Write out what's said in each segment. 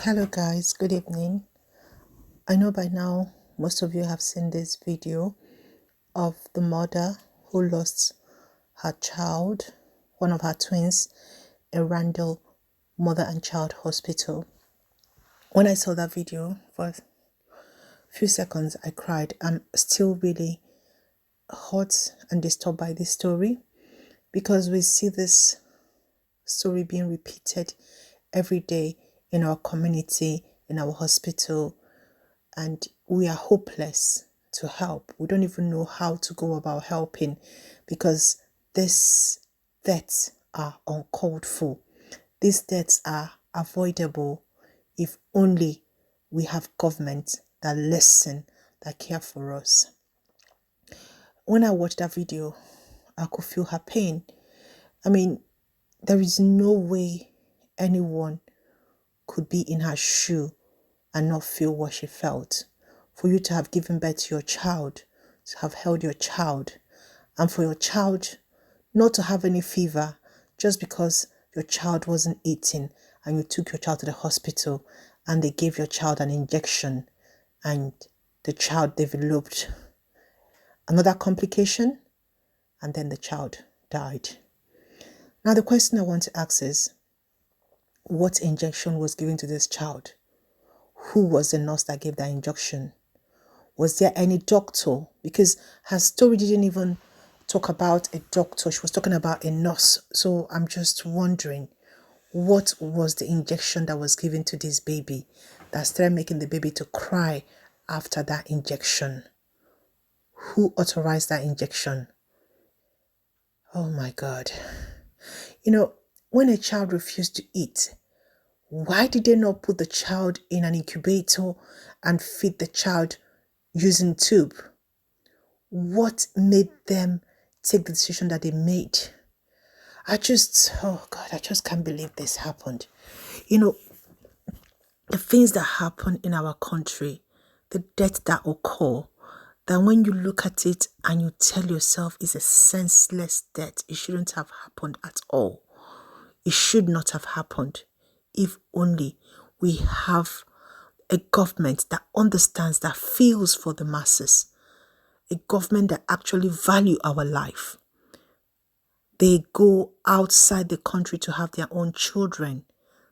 Hello guys, good evening. I know by now most of you have seen this video of the mother who lost her child, one of her twins, in Randall Mother and Child Hospital. When I saw that video for a few seconds, I cried. I'm still really hurt and disturbed by this story because we see this story being repeated every day in our community, in our hospital, and we are hopeless to help. We don't even know how to go about helping because these deaths are uncalled for. These deaths are avoidable if only we have government that listen, that care for us. When I watched that video, I could feel her pain. I mean, there is no way anyone could be in her shoe and not feel what she felt. For you to have given birth to your child, to have held your child, and for your child not to have any fever just because your child wasn't eating and you took your child to the hospital and they gave your child an injection and the child developed another complication and then the child died. Now the question I want to ask is, what injection was given to this child? Who was the nurse that gave that injection? Was there any doctor? Because her story didn't even talk about a doctor. She was talking about a nurse. So I'm just wondering, what was the injection that was given to this baby that started making the baby to cry after that injection? Who authorized that injection? Oh my God. You know, when a child refused to eat, why did they not put the child in an incubator and feed the child using tube? What made them take the decision that they made? Oh God, I just can't believe this happened. You know, the things that happen in our country, the deaths that occur, that when you look at it and you tell yourself it's a senseless death, it shouldn't have happened at all. It should not have happened. If only we have a government that understands, that feels for the masses, a government that actually value our life. They go outside the country to have their own children.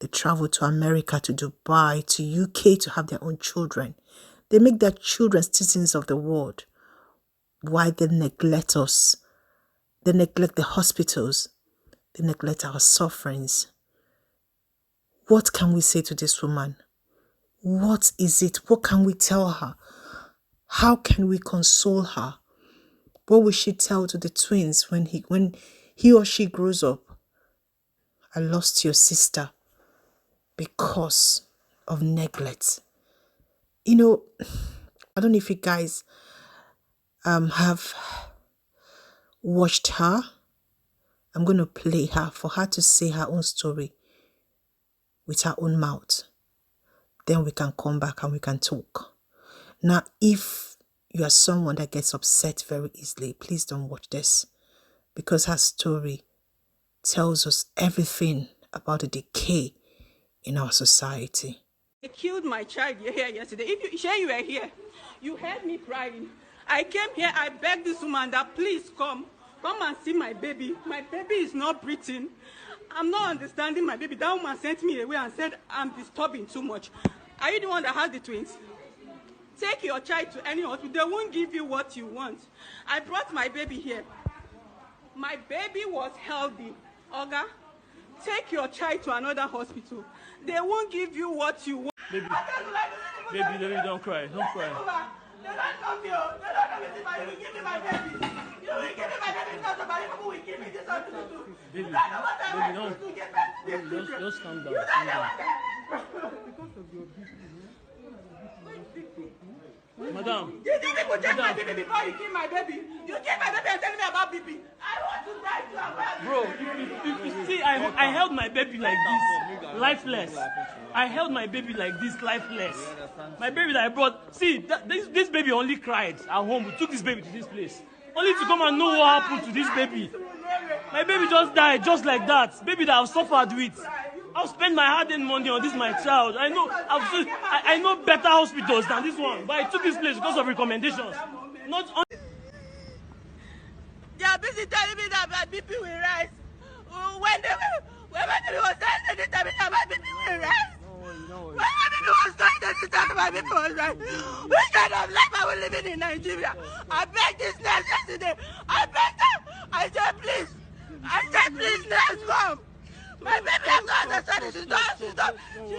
They travel to America, to Dubai, to UK to have their own children. They make their children citizens of the world. Why they neglect us? They neglect the hospitals. They neglect our sufferings. What can we say to this woman? What is it? What can we tell her? How can we console her? What will she tell to the twins when he or she grows up? I lost your sister because of neglect. You know, I don't know if you guys have watched her. I'm going to play her for her to say her own story with her own mouth. Then we can come back and we can talk. Now, if you are someone that gets upset very easily, please don't watch this, because her story tells us everything about the decay in our society. They killed my child here yesterday. If you were here, you heard me crying. I came here, I begged this woman that please come and see my baby. My baby is not breathing. I'm not understanding my baby. That woman sent me away and said I'm disturbing too much. Are you the one that has the twins? Take your child to any hospital. They won't give you what you want. I brought my baby here. My baby was healthy. Oga, take your child to another hospital. They won't give you what you want. Baby, don't cry. Don't cry. They don't come here. They don't come and see my baby. Give me my baby. You will give me my baby. Not somebody who will give me this hospital too. Baby, you don't know what I baby, want to give back to these children. just calm down. You don't know what Because of your Madam. Did you people take my baby before you kill my baby? You kill my baby and tell me about baby. I want to write you about Bro, if you see, I held my baby like this, lifeless. I held my baby like this, lifeless. My baby that I brought, see, this baby only cried at home. We took this baby to this place. Only to come and know what happened to this baby. My baby just died, just like that. Baby that I've suffered with. I'll spend my hard-earned money on this, my child. I know, I know better hospitals than this one, but I took this place because of recommendations. Not on. They are busy telling me that my BP will rise. When my baby was dying, they didn't tell me that my BP will rise. When my baby was dying, they didn't tell me my BP was rise. Which kind of life are we living in Nigeria? I begged this nurse yesterday. I begged her. I said, please. I said, please, nurse, come. My baby has not understanding. She's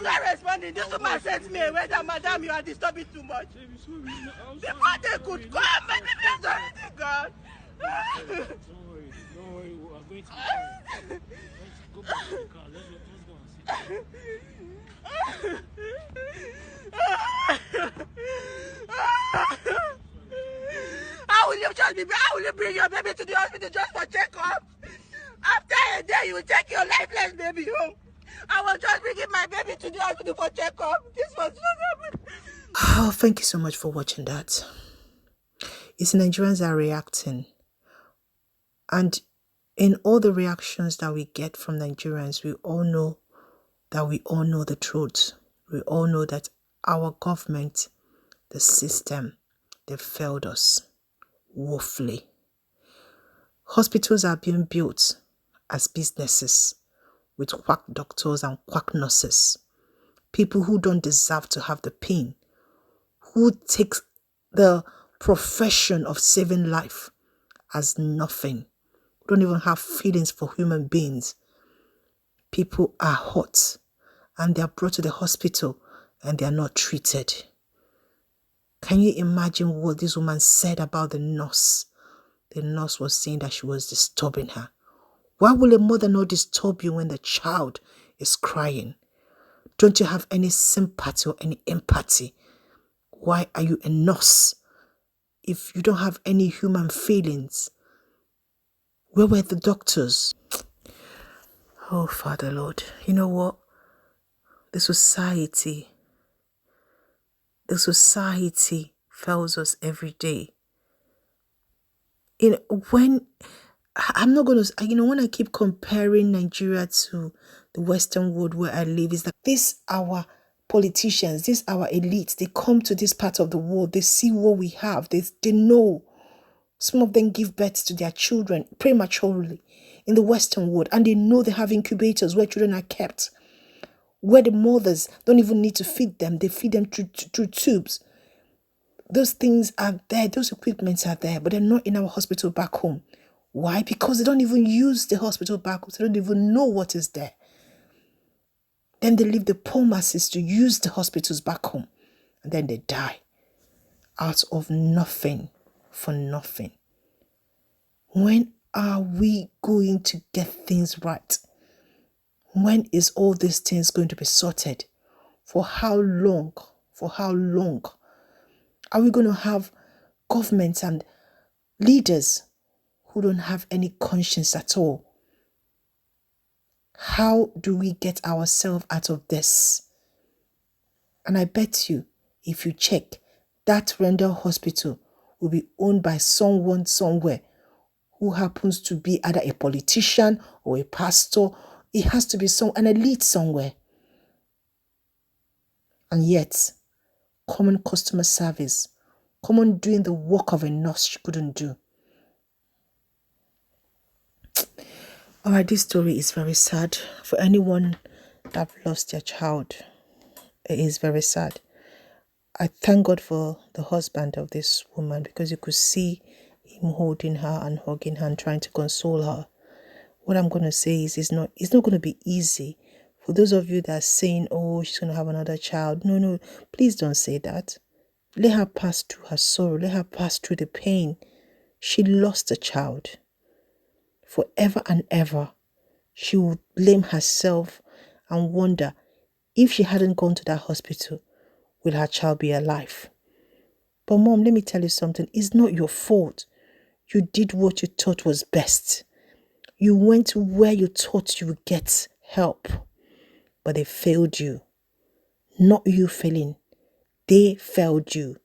not responding. This woman sent me away that, madam, you are disturbing too much. Before they could come, my baby has already gone. Don't worry, I'm going to let's go back to the car. Let's go and see. How will you bring your baby to the hospital just for checkup? After a day, you will take your lifeless baby home. I was just bringing my baby to the hospital for checkup. This was not happening. Oh, thank you so much for watching that. It's Nigerians are reacting. And in all the reactions that we get from Nigerians, we all know the truth. We all know that our government, the system, they failed us woefully. Hospitals are being built as businesses with quack doctors and quack nurses. People who don't deserve to have the pain, who take the profession of saving life as nothing, don't even have feelings for human beings. People are hurt and they are brought to the hospital and they are not treated. Can you imagine what this woman said about the nurse? The nurse was saying that she was disturbing her. Why will a mother not disturb you when the child is crying? Don't you have any sympathy or any empathy? Why are you a nurse if you don't have any human feelings? Where were the doctors? Oh, Father Lord, you know what? The society fails us every day. When I keep comparing Nigeria to the Western world where I live, is that this our politicians, this our elites, they come to this part of the world, they see what we have, they know. Some of them give birth to their children prematurely in the Western world, and they know they have incubators where children are kept, where the mothers don't even need to feed them, they feed them through tubes. Those things are there, those equipments are there, but they're not in our hospital back home. Why? Because they don't even use the hospital back home, they don't even know what is there. Then they leave the poor masses to use the hospitals back home, and then they die out of nothing, for nothing. When are we going to get things right? When is all these things going to be sorted? For how long? For how long? Are we going to have governments and leaders who don't have any conscience at all? How do we get ourselves out of this? And I bet you, if you check, that Rendell Hospital will be owned by someone somewhere who happens to be either a politician or a pastor. It has to be an elite somewhere. And yet, common customer service, common doing the work of a nurse she couldn't do. All right, this story is very sad for anyone that lost their child. It is very sad. I thank God for the husband of this woman, because you could see him holding her and hugging her and trying to console her. What I'm going to say is it's not going to be easy. For those of you that are saying, oh, she's going to have another child. No, please don't say that. Let her pass through her sorrow. Let her pass through the pain. She lost a child. Forever and ever, she would blame herself and wonder, if she hadn't gone to that hospital, will her child be alive? But Mom, let me tell you something. It's not your fault. You did what you thought was best. You went where you thought you would get help, but they failed you. Not you failing. They failed you.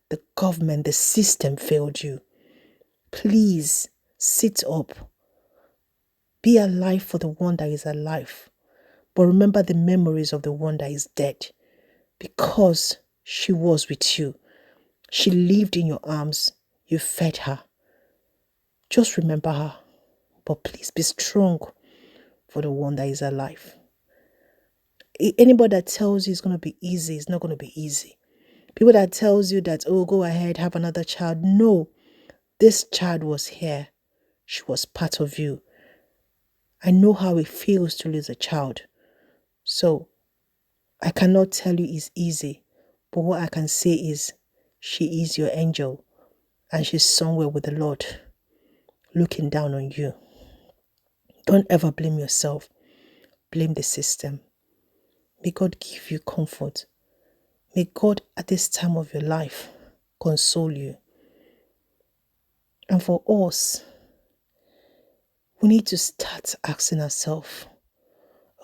The government, the system failed you. Please sit up. Be alive for the one that is alive. But remember the memories of the one that is dead, because she was with you. She lived in your arms. You fed her. Just remember her. But please be strong for the one that is alive. Anybody that tells you it's going to be easy, it's not going to be easy. People that tells you that, oh, go ahead, have another child. No, this child was here. She was part of you. I know how it feels to lose a child. So I cannot tell you it's easy. But what I can say is she is your angel. And she's somewhere with the Lord, looking down on you. Don't ever blame yourself. Blame the system. May God give you comfort. May God at this time of your life console you. And for us, we need to start asking ourselves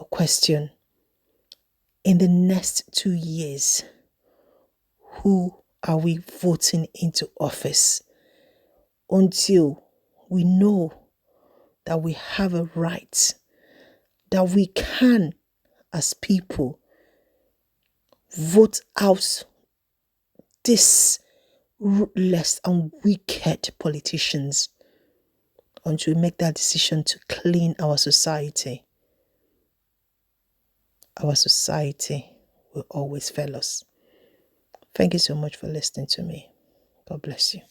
a question. In the next 2 years, who are we voting into office? Until we know that we have a right, that we can, as people, vote out this ruthless and wicked politicians, until we make that decision to clean our society. Our society will always fail us. Thank you so much for listening to me. God bless you.